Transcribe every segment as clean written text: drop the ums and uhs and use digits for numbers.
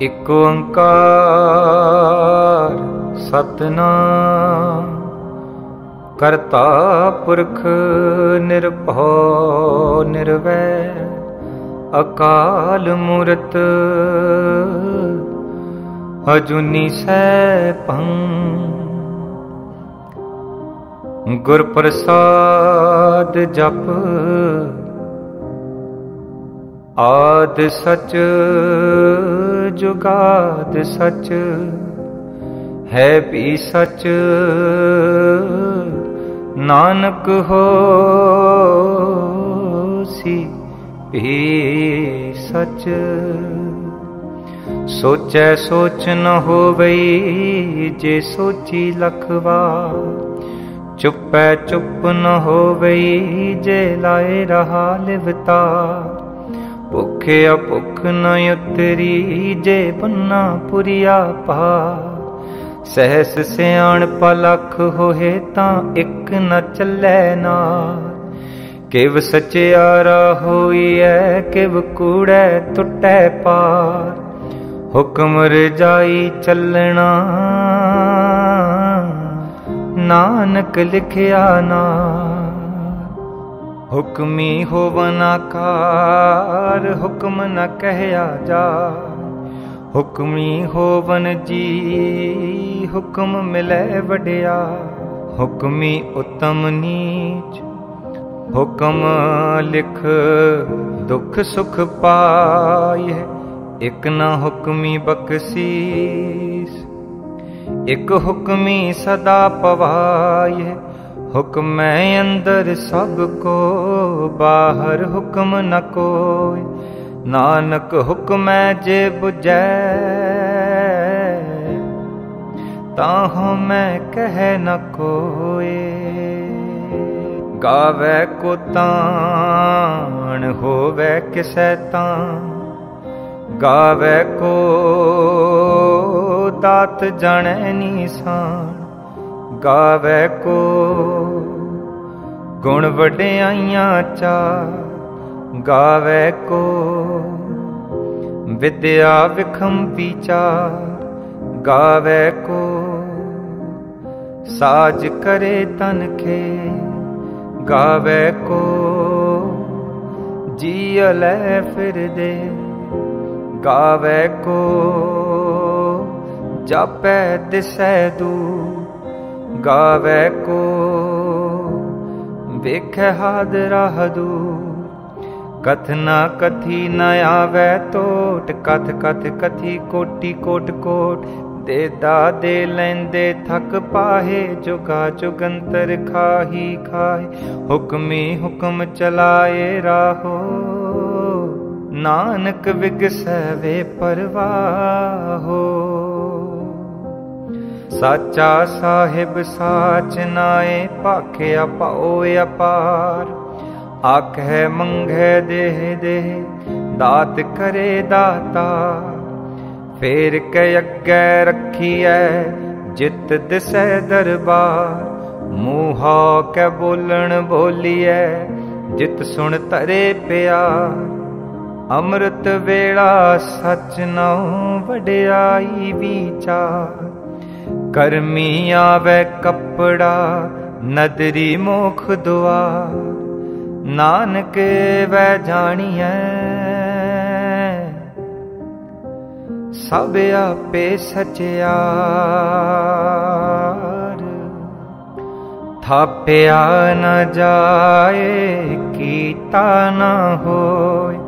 इक ओंकार सतनाम करता पुरख निर्भौ निर्वैर अकाल मूरत अजूनी सैभं गुर प्रसाद जप आद सच जुगाद सच है भी सच नानक होसी भी सच। सोचै सोच न होवई जे सोची लखवार चुपै चुप न होवई जे लाए रहा लिवतार। भुखे अभुख न उतरी जे बन्ना पुरिया पार। सहस सियाण पलख होए तां इक न चलै नार। किव सचियारा होइए किव कूड़ै टुटै पार। हुक्म रजाई चलना नानक लिखिया नार। हुक्मी होवन आकार हुक्म न कहया जा। हुक्मी होवन जी हुक्म मिलै वड्या। हुक्मी उत्तम नीच हुक्म लिख दुख सुख पाए। इक न हुक्मी बख्शीस इक हुक्मी सदा पवाए। हुक्म अंदर सबको बाहर हुक्म न कोय। नानक हुक्म जे बुझै ताहु मैं कह न कोय। गावै को तान होवै किसै तान। गावै को दात जाने निशान। गावै को गुण वड्याइयां चार। गावै को विद्या विखम विचार। गावै को साज करे तन खे। गावै को जियलै फिर दे। गावै को जापै दिसै दूर। गावै को वेखै हादरा दूर। कथना कथी न आवै टोट। कथ कथ कथी कोटि कोट कोट। देदा दे लैंदे थक पाहे जुगा जुगंतर खाही खाए। हुक्मी हुक्म चलाए राहो नानक विगसै वे परवाहो। साचा साहिब साच नाए भाख्या पाओ अपार। आखै मंगै देह देह दात करे दाता। फेर के अग्गै रखिए जित दिसै दरबार। मूहा कै बोलन बोलिए जित सुन तरे प्यार। अमृत वेला सच नाउ वड्याई विचार। करमी आवे कपड़ा नदरी मोख दुआर। नानक वै जानिए सब आपे सचियार। थाप्या न जाए कीता न होय।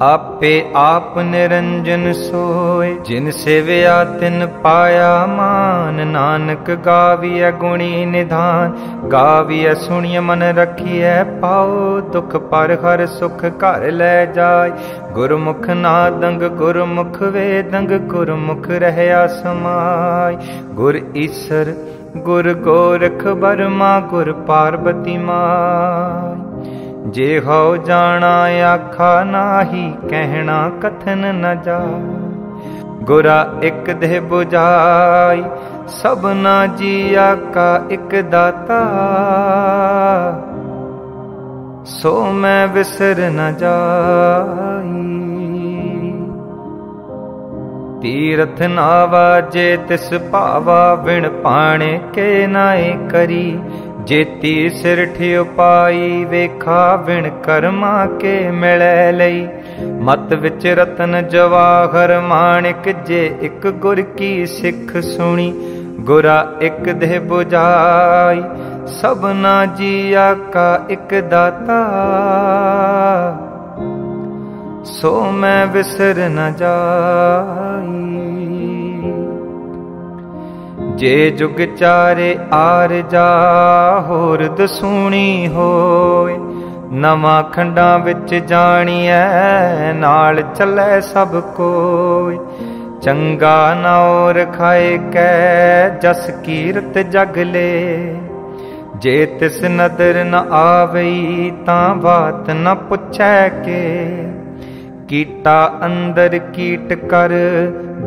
आपे आप निरंजन सोय। जिन सेवया तिन पाया मान। नानक गाविय गुणी निधान। गाविय सुनिय मन रखिय पाओ। दुख पर हर सुख घर लै जाय। गुरमुख नादंग गुरमुख वेदंग। गुरमुख रहया समाय। गुर ईसर गुर गोरख बर्मा गुर पार्वती माय। जे हो जाना आखा नाही कहना कथन न जाय। गुरा एक देह बुझाई सबना जिया का एक दाता। सो मैं विसर न जाई। तीरथ नावा जे तिस पावा बिन पाणे के नाए करी। जेती सिर ठियो पाई वेखा बिन कर्मा के मिलै लई। मत विच रतन जवाहर माणिक जे एक गुर की सिख सुनी। गुरा एक देह बुझाई सबना जिया का एक दाता। सो मैं विसर न जाई। जे जुग चारे आर जा होर दसूणी होए। नवा खंडा विच जाणीऐ नाल चलै सब कोई। चंगा नाओ रखाए कै जस कीरत जग ले। जे तिस नदर न आवई तां बात न पुछै के। कीटा अंदर कीट कर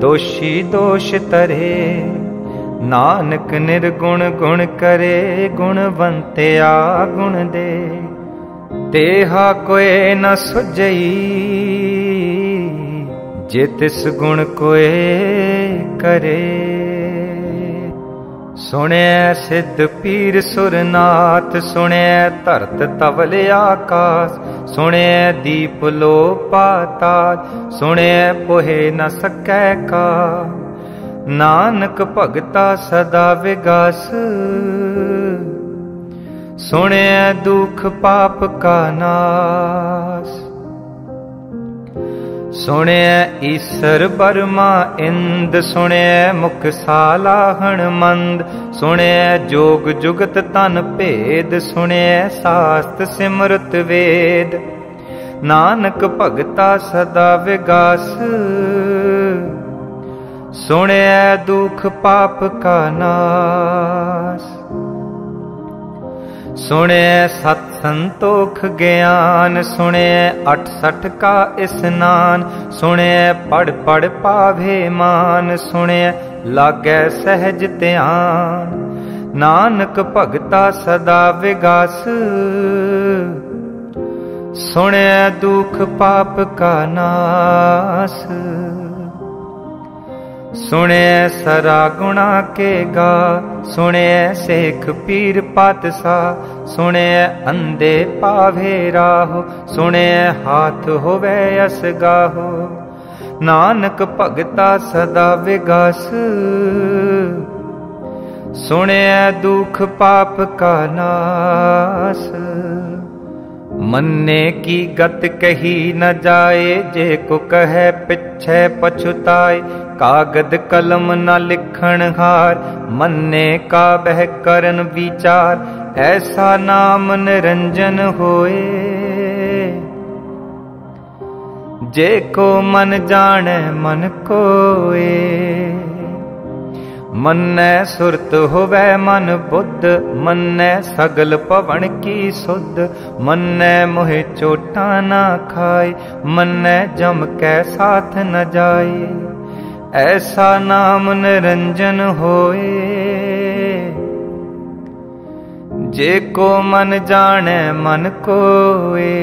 दोषी दोष तरे। नानक निर्गुण गुण करे गुणवंत्या गुण दे। तेहा कोई न सुझई जे तिस गुण कोई करे। सुने सिद्ध पीर सुरनाथ सुने धरत तवल आकाश। सुने दीप लो पाताल सुने पोहे न सकै का। नानक भगता सदा विगास सुने दुख पाप का नाश। सुने ईसर बर्मा इंद सुने मुख सालाहण मंद। सुने जोग जुगत तन भेद सुने शास्त सिमरत वेद। नानक भगता सदा विगास सुने दुख पाप का नाश। सुने सत संतोख ज्ञान सुने 68 का स्नान। सुने पढ़ पढ़ पावे मान सुने लागै सहज ध्यान। नानक भगता सदा विगास सुने दुख पाप का नाश। सुने सरा गुणा के गा सुने सेख पीर पातशाह। सुने अंधे पावे राहो सुने हाथ होवे अस गाहो। नानक भगता सदा विगास सुने दुख पाप का नाश। मन्ने की गत कही न जाए जे को कहे पिछे पछुताए। कागद कलम न लिखण हार मन्ने का बह करन विचार। ऐसा नाम निरंजन होए जे को मन जाने मन कोए। मन्ने सुरत होवे मन बुद्ध मन्ने सगल पवन की सुध। मन्ने मोहे चोटा ना खाए मन्ने जम कै साथ न जाए। ऐसा नाम निरंजन होए जे को मन जाने मन कोए।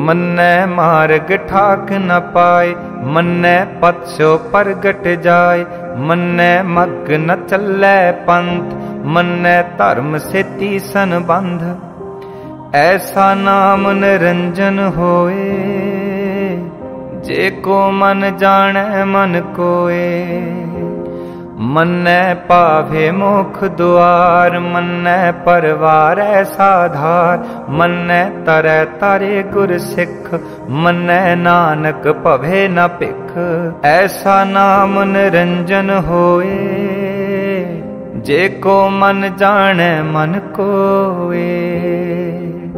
मन्ने मार्ग ठाक न पाए मन्ने पथसो परगट जाए। मन्ने मग न चलै पंथ मन्ने धर्म सेती संबंध। ऐसा नाम निरंजन होए जे को मन जाने मन कोए। मन्ने पावे मुख द्वार मन्ने परवार साधार। मन्ने तरै तारे गुर सिख मन्ने नानक पवे न भिख। ऐसा नाम निरंजन होए जे को मन जाने मन कोए।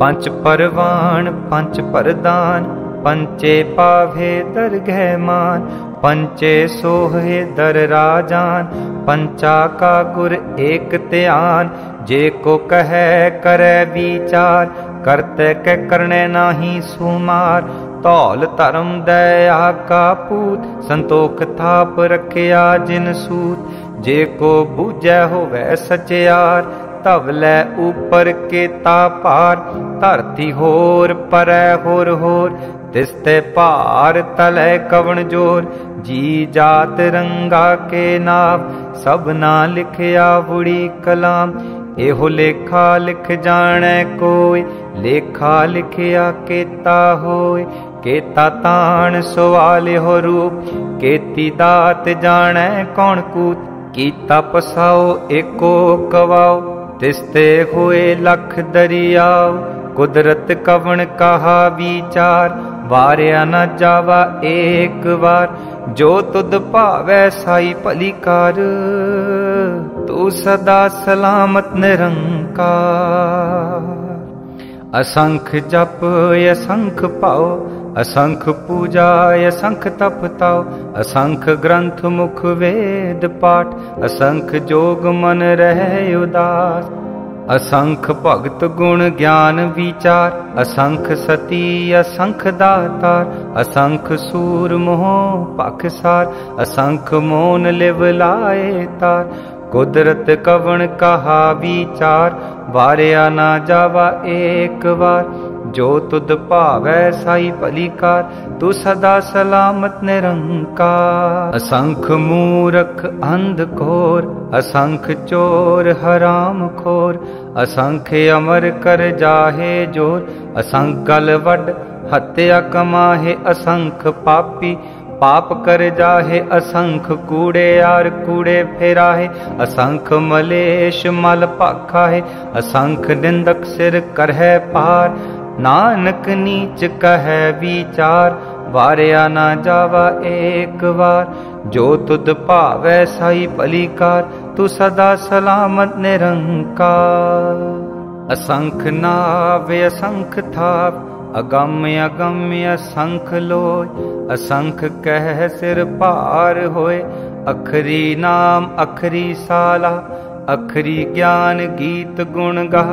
पंच परवान पंच परदान पंचे पावे दरगह मान। पंचे सोहे दर राजान पंचा का गुर एक ध्यान। जे को कहे करे विचार करते के करने नाही सुमार। तौल धर्म दया का पूत संतोख थाप रखिया जिन सूत। जे को बूझै होवे सचियार तवलै ऊपर के तापार। धरती होर परै होर होर तिसते भार तलै कवन जोर। जी जात रंगा के नाम सबना लिखया बुड़ी कलाम। एहो लेखा लिख जाने कोई लेखा लिखया केता होए। केता तान सवाल हो रूप केती दात जाने कौन कूत। कीता पसाओ एको कवाओ तिस्ते हुए लख दरियाओ। कुदरत कवन कहा विचार वारिया न जावा एक बार। जो तुद भावै साई भली कर तू सदा सलामत निरंकार। असंख जप असंख पाओ असंख पूजा असंख तप ताओ। असंख ग्रंथ मुख वेद पाठ असंख जोग मन रहे उदास। असंख भगत गुण ज्ञान विचार असंख सती असंख दातार। असंख सूर मोह पखसार असंख मोन लिव लाए तार। कुदरत कवन कहा विचार वारिया ना जावा एक बार। जो तुद भावै साई भली कार तू सदा सलामत निरंकार। असंख मूरख अंध घोर असंख चोर हराम खोर। असंख अमर कर जाहे जोर असंख गल वड हत्या कमाहे। असंख पापी पाप कर जाहे असंख कूड़े यार कूड़े फेराहे। असंख मलेश मल पाखा है असंख निंदक सिर करहे पार। नानक नीच कहे विचार वारिया ना जावा एक बार। जो तुद भावै साई भली कार तू सदा सलामत निरंकार। असंख नाव असंख थाव अगम्य अगम्य असंख लोय। असंख कह सिर पार होए अखरी नाम अखरी साला। अखरी ज्ञान गीत गुण गा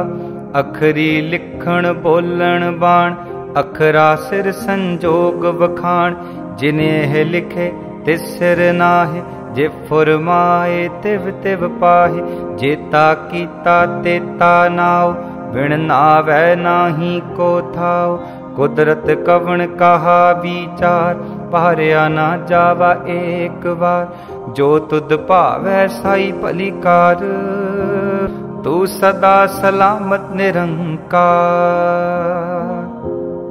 अखरी लिखण बोलण बाण। अखरा सिर संजोग वखाण जिन्हें लिखे तिस सिर नाहे। जे फुरमाए तिव तिव पाहे जेता कीता तेता नाव। बिन नावै नाही को थाओ कुदरत कवन कहा विचार वारिया ना जावा एक बार। जो तुद भावै साई भली कार तू सदा सलामत निरंकार।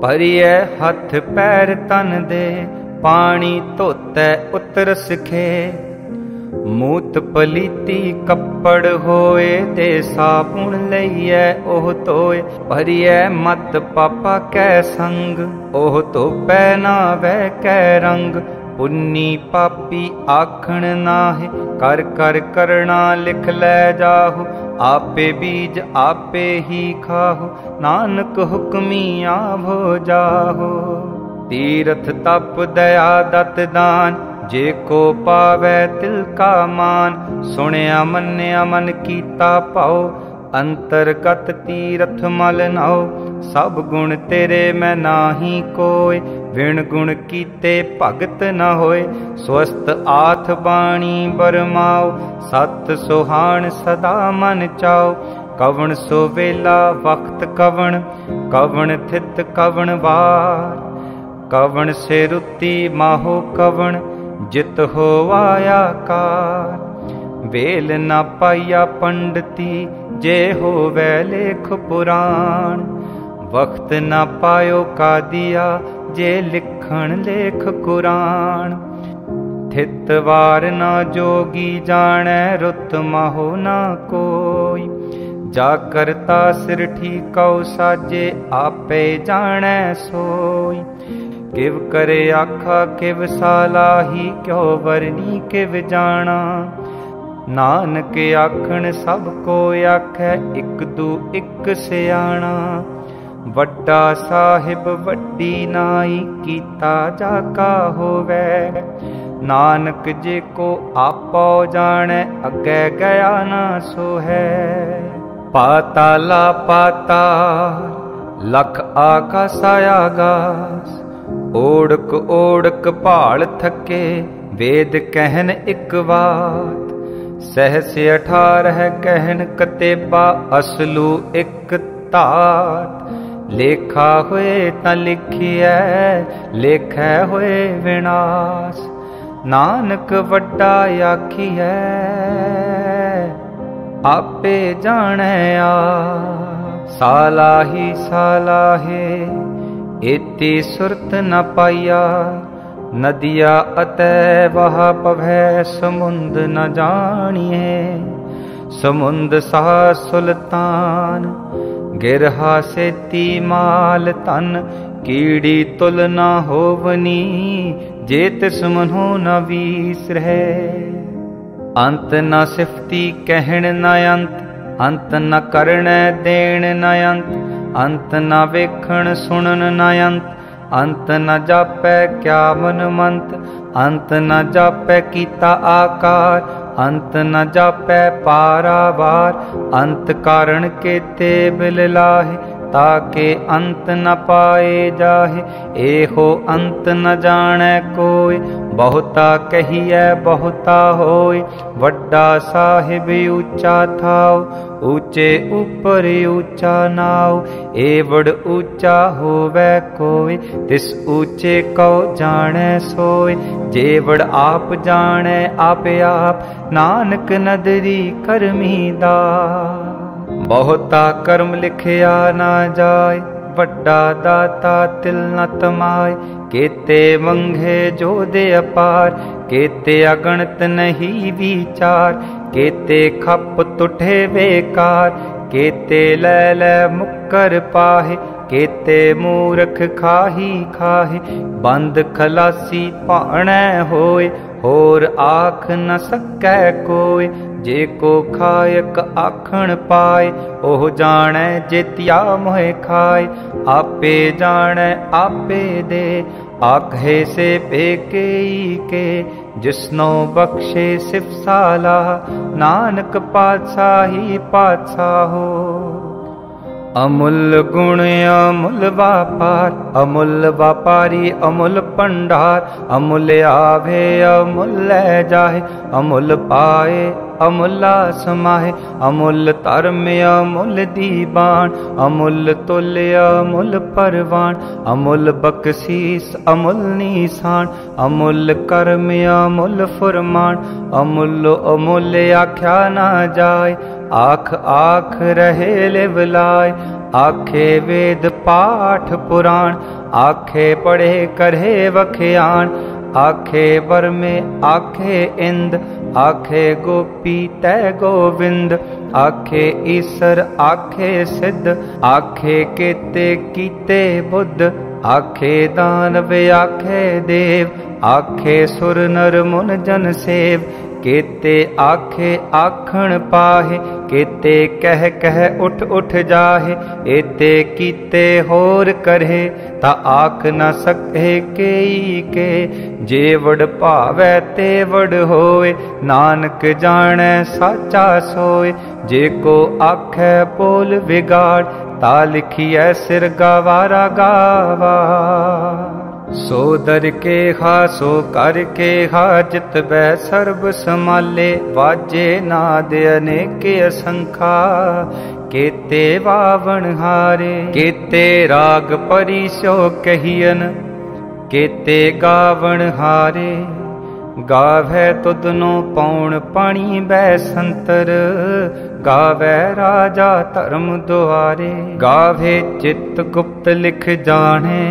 भरिए हथ पैर तन दे पानी धोतै उतर सिखे। मूत पलीती कपड़ होए ते साबुन लईए ओह धोए। भरिए मत पापा कै संग ओह तो पहनावै कै रंग। पुन्नी पापी आखण नाहे कर कर करना लिख लै जाहु। आपे बीज आपे ही खाहु नानक हुक्मी आवो जाहु। तीरथ तप दया दत दान जे को पावै तिल का मान। सुनिया मन्या मन कीता पाओ अंतरगत तीरथ मल नाओ। सब गुण तेरे मैं नाही कोय विण गुण कीते भगत न होए। स्वस्थ आथ बाणी बरमाओ सत सुहान सदा मन चाओ। कवन सो वेला वक्त कवन कवन थित कवन वार। कवन से रुति माहो कवन जित हो आया कार। वेल न पाया पंडिती जे हो वै लेख पुराण। वक्त न पायो का दिया जे लिखण लेख कुरान। थित वार न जोगी जाने रुत माहो न कोई। जा करता सिर ठीकौ साजे आपे जाने सोई। किव करे आखा किव सालाही क्यों वरनी किव जाना। नानक आखण सब को आखै इक दू इक सियाणा। वड्डा साहिब वड्डी नाई कीता जाका होवै। नानक जे को आपो जाने अगे गया ना सो है। पाताला पाताल लख आकाश आगास। ओढ़क ओढ़क भाल थके वेद कहन इक बात। सहस 18 कहन कतेबा असलू इक तात। लेखा होए ता लिखिए लेखै होए विनाश। नानक वड्डा आखिए आपे जाने आ। सालाही सालाहे एती सुरत न पाया, नदिया अतै वह पवै समुंद न जानिए। समुंद सा सुल्तान गिरहा सेती माल तन, कीड़ी तुल न होवनी जे तिस मनो न वीसरह। अंत न सिफती कहण न अंत, अंत न करण देण न अंत, अंत न वेखण सुनन न अंत, अंत न जापै क्या मन मंत, अंत न जापै कीता आकार, अंत न जापै पारावार। अंत कारण केते बिल लाहे, ताके अंत न पाए जाहे। एहो अंत न जाने कोय, बहुता कहिए बहुता होय। वड्डा साहिब ऊंचा थाओ, ऊंचे ऊपर ऊंचा नाओ। एवड़ ऊंचा होवे कोय, तिस ऊंचे को जाने सोय। जेवड़ आप जाने आपे आप, नानक नदरी करमीदा। बहुता कर्म लिखिया ना जाय, वड्डा दाता तिल न तमाय। केते मंगे जो दे अपार, केते अगणत नहीं विचार। केते खप तुठे बेकार, केते लै लै मुक्कर पाहे। केते मूर्ख खाही खाहे, बंद खलासी पाणै होय। होर आख न सकै कोय, जे को खायक आखण पाए। ओह जाने जेतिया मोहे खाए, आपे जाने आपे दे। आखे से पेके के, जिसनो बख्शे सिफ साला। नानक पातशाही पातशाहो। अमूल गुण अमूल व्यापार, अमूल व्यापारी अमूल भंडार। अमूल आवे अमूल लै जाहे, अमूल पाए अमूला समाहे। अमूल धर्म अमूल दीवान, अमूल तुल अमूल परवान। अमूल बख्शीस अमूल निशान, अमूल कर्म अमूल फुरमान। अमूल अमूल आख्या ना जाय, आख आख रहे लिवलाय। आखे वेद पाठ पुराण, आखे पढ़े करे वख्यान। आखे वर में आखे इंद, आखे गोपी तय गोविंद। आखे ईसर आखे सिद्ध, आखे केते कीते बुद्ध। आखे दानव आखे देव, आखे सुर नर मुन जन सेव। केते आखे आखण पाहे, केते कह कह उठ उठ जाहे। एते कीते होर करे, ता आख न सके केई के। जेवड़ भावै तेवड़ होए, नानक जाने साचा सोए। जे को आखे बोल बिगाड़, ता लिखिए सिर गवारा गावा। सो दर के हा सो कर के हा, जित बै सर्ब समाले। वाजे नाद अनेक असंखा, केते वावण हारे। केते राग परिसो कहियन, केते गावण हारे। गावै तुदनो पौण पाणी बै संतर, गावै राजा धर्म दुआरे। गावे चित गुप्त लिख जाने,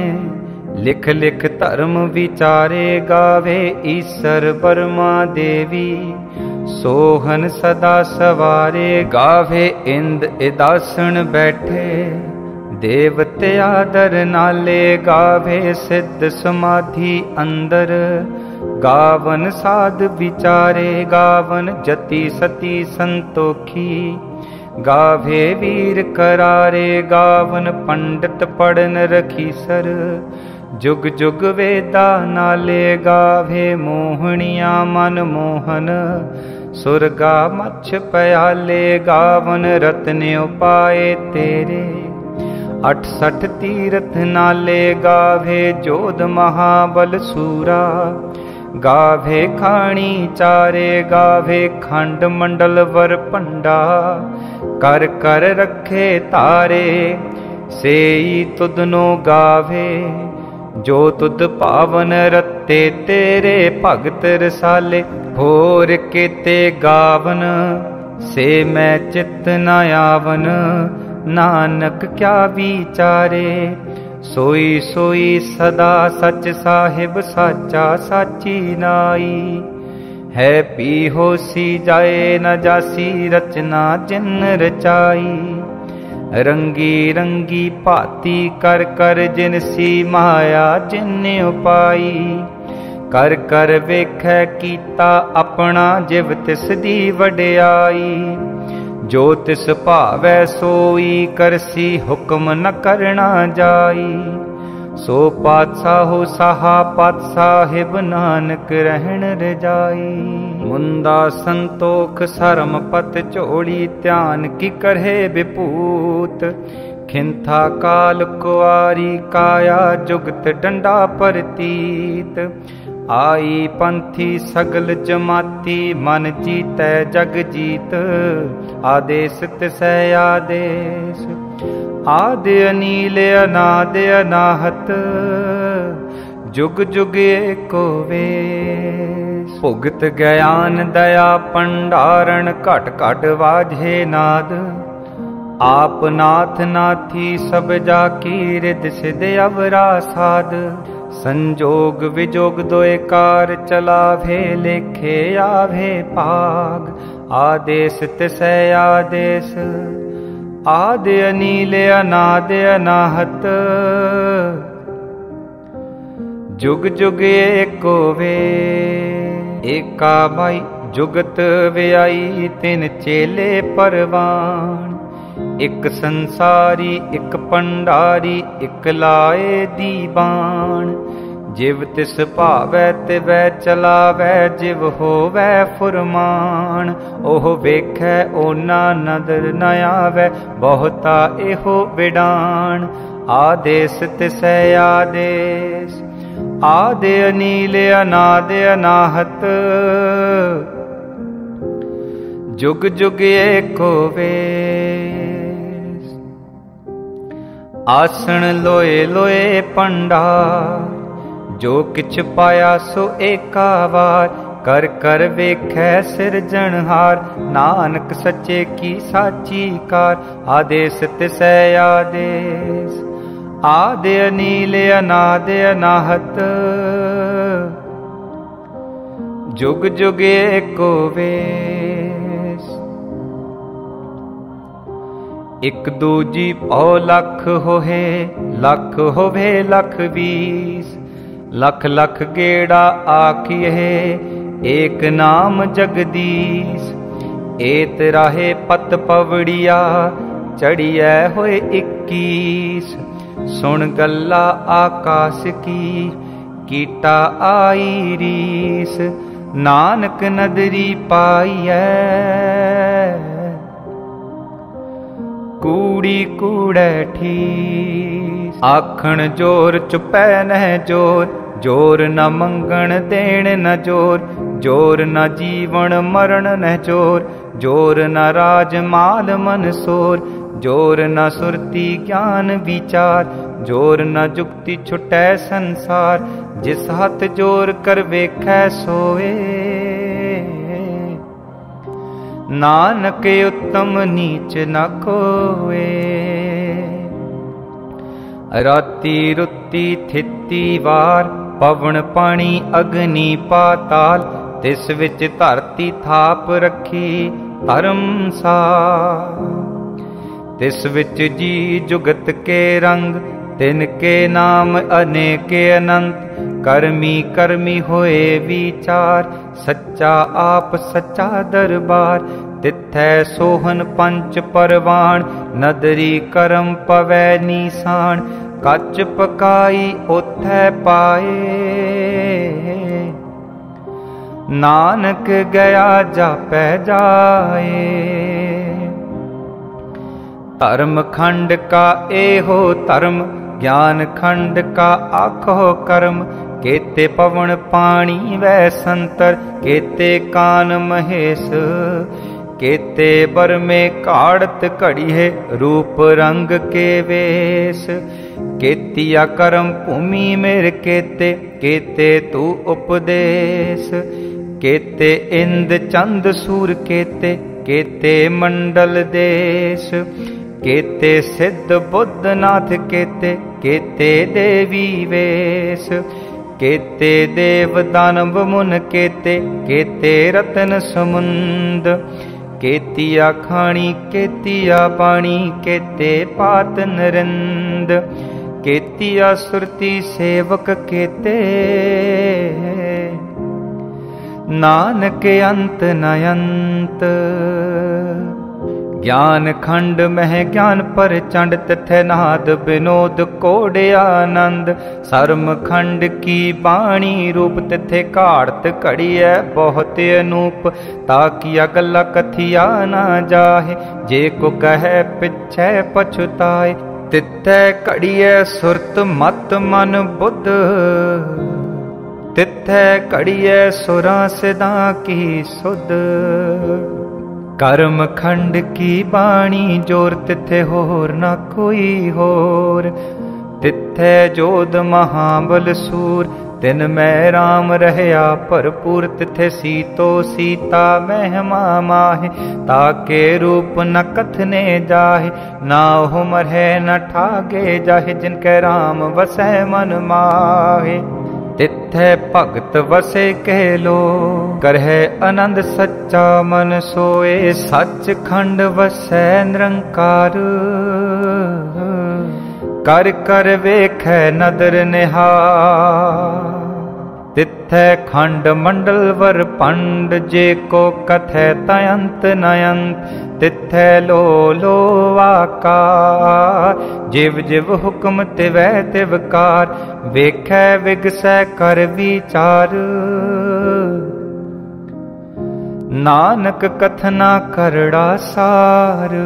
लिख लिख धर्म विचारे। गावे ईसर बर्मा देवी, सोहन सदा सवारे। गावे इंद इदासन बैठे, देवते आदर नाले। गावे सिद्ध समाधि अंदर, गावन साध विचारे। गावन जति सती संतोखी, गावे वीर करारे। गावन पंडित पढ़न रखीसर, जुग जुग वेदा नाले। गावे मोहनिया मन मोहन, सुरगा मच्छ प्याले। गावन रत्न उपाय तेरे, 68 तीरथ नाले। गावे जोध महाबल सूरा, गावे खाणी चारे। गावे खंड मंडल वर पंडा, कर कर रखे तारे। सेई तुदनो गावे, जो तुद पावन रत्ते तेरे भगत रसाले, होर केते गावन से मैं चित न आवन। नानक क्या विचारे सोई सोई सदा सच साहिब साचा साची नाई। है पी होसी जाए न जासी रचना जिन रचाई। रंगी रंगी भाती कर कर जिनसी माया जिन उपाई। कर कर वेखै कीता अपना जिव तिस दी वडियाई। जो तिस भावै सोई करसी हुक्म न करना जाई। सो पातशाहो साहा पात साहिब नानक रहन रजाई। मुंदा संतोख सरम पत चोड़ी ध्यान की करहे विपूत। खिंथा काल कुआरी काया जुगत डंडा परतीत। आई पंथी सगल जमाती मन जीतै जग जीत। आदेश तिसै आदेश आदि अनील अनाद अनाहत। जुग जुग एको वेश। भुगत ज्ञान दया भंडारण घट घट वाजे नाद। आप नाथ नाथी सब जाकी रिद सिद अवरा साध। संजोग विजोग दोए कार चलावे लेखे आवे पाग। आदेश तिसै आदेश आदि अनील अनाद अनाहत। जुग जुग एको वे। एका भाई जुगत व्याई तिन चेले परवान। एक संसारी एक पंडारी एक लाए दीवान। जिव तिस भावै तिवै चलावै जिव होवै फुरमान। ओह वेखै ओना नदर न आवै बहुता एहो विडान। आदेश तिसै आदेश आदि अनील अनाद अनाहत। जुग जुग एको वेश। आसन लोए लोए भंडार। जो किछ पाया सो एका वार। कर कर वेखै सिरजनहार। नानक सच्चे की साची कार। आदेश तिसै आदेश आदि अनील अनाद अनाहत। जुग जुग एको वेश। एक दूजी पौ लख होहे लख होवे लख बीस। लख लख गेड़ा आखिए एक नाम जगदीश। एत राहे पत पवड़िया चढ़िए होए 21। सुन गल्ला आकाश की कीटा आई रीस। नानक नदरी पाईऐ कूड़ी कूड़ै ठीस। आखण जोर चुपै नह जोर। जोर न मंगण देण न जोर। जोर न जीवन मरण न जोर। जोर न राज माल मन सोर। जोर न सुरती ज्ञान विचार। जोर न जुक्ति छुटै संसार। जिस हथ जोर कर वेखै सोए। नानक उत्तम नीच न कोए। राती रुती थिती वार। पवन पानी अग्नि पाताल। तिस विच धरती थाप रखी धर्मसार। तिस विच जी जुगत के रंग। तिनके नाम अनेके अनंत। कर्मी कर्मी होए विचार। सच्चा आप सच्चा दरबार। तिथै सोहन पंच परवान। नदरी करम पवै नीसान। कच पकाई ओथै पाए। नानक गया जापै जाए। धर्म खंड का एहो धर्म। ज्ञान खंड का आखो कर्म। केते पवन पानी वै संतर। केते कान महेश। केते बर में काढ़त घड़ी है रूप रंग के वेश। केतिया करम भूमि मेरे केते केते तू उपदेश। केते इंद चंद सूर केते केते मंडल देश। केते सिद्ध बुद्ध नाथ केते केते देवी वेश। केते देव दानव मुन केते केते रतन समुंद। केतिया खाणी केतिया पाणी केते पात नरिंद। केतिया सुरती सेवक केते नानक अंत न अंत। ज्ञान खंड मह ज्ञान पर चंड तिथे नाद विनोद कोड आनंद। सर्म खंड की बाणी रूप तिथे काढ़त घड़िया बहुत अनूप। ताकिया गला कथिया ना जाहे जे को कहे पिछे पछुताए। तिथे घड़िया सुरत मत मन बुद्ध तिथे घड़िया सुरा सिदा की सुध। कर्म खंड की बाणी जोर तिथे होर न कोई होर। तिथे जोध महाबल सूर तिन में राम रहया भरपूर। तिथे सीतो सीता महिमा माहे ताके रूप न कथने जाहे। ना हो मरहे न ठागे जाहे जिनके राम वसै मन माहे। तिथे भगत वसे कह लो करहे आनंद सच्चा मन सोए। सच खंड वसै निरंकार कर कर वेखै नदर निहार। तिथे खंड मंडल वर पंड जे को कथै तयंत नयंत। तिथे लो लो आकार जिव जिव हुक्म तिवै तिवकार। वेखै विगसै कर विचार नानक कथना करड़ा सार।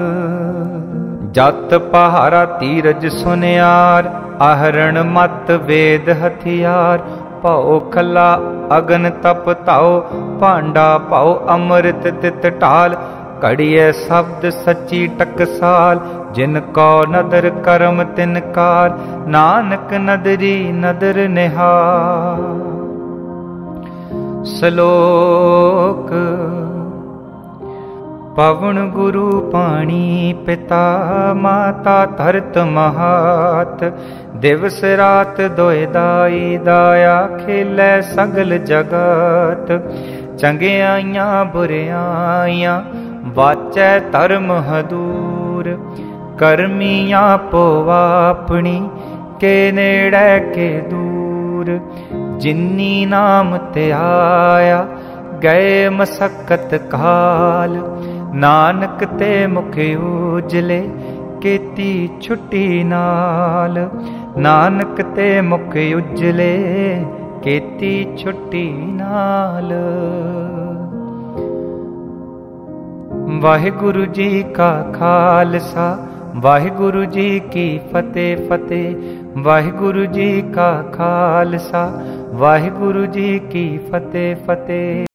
जत पहारा तीरज सुनियार आहरण मत वेद हथियार। पाओ खला अगन तप ताओ भांडा पाओ अमृत तित टाल। घड़िए शब्द सच्ची टकसाल जिन को नदर करम तिनकार। नानक नदरी नदर निहार। श्लोक पवन गुरु पानी पिता माता धरत महात। दिवस रात दोए दाई दाया खेलै सगल जगत। चंगियाइयां बुरियाइयां वाचै धर्म हदूर। करमियां पोवा अपनी के नेड़े के दूर। जिन्नी नाम ते आया गए मसक्कत काल। नानक ते मुख उजले केती छुट्टी नाल। नानक ते मुख उजले केती छुट्टी नाल। वाहिगुरु जी का खालसा वाहिगुरु जी की फतेह फतेह। वाहिगुरु जी का खालसा वाहिगुरु जी की फतेह फतेह।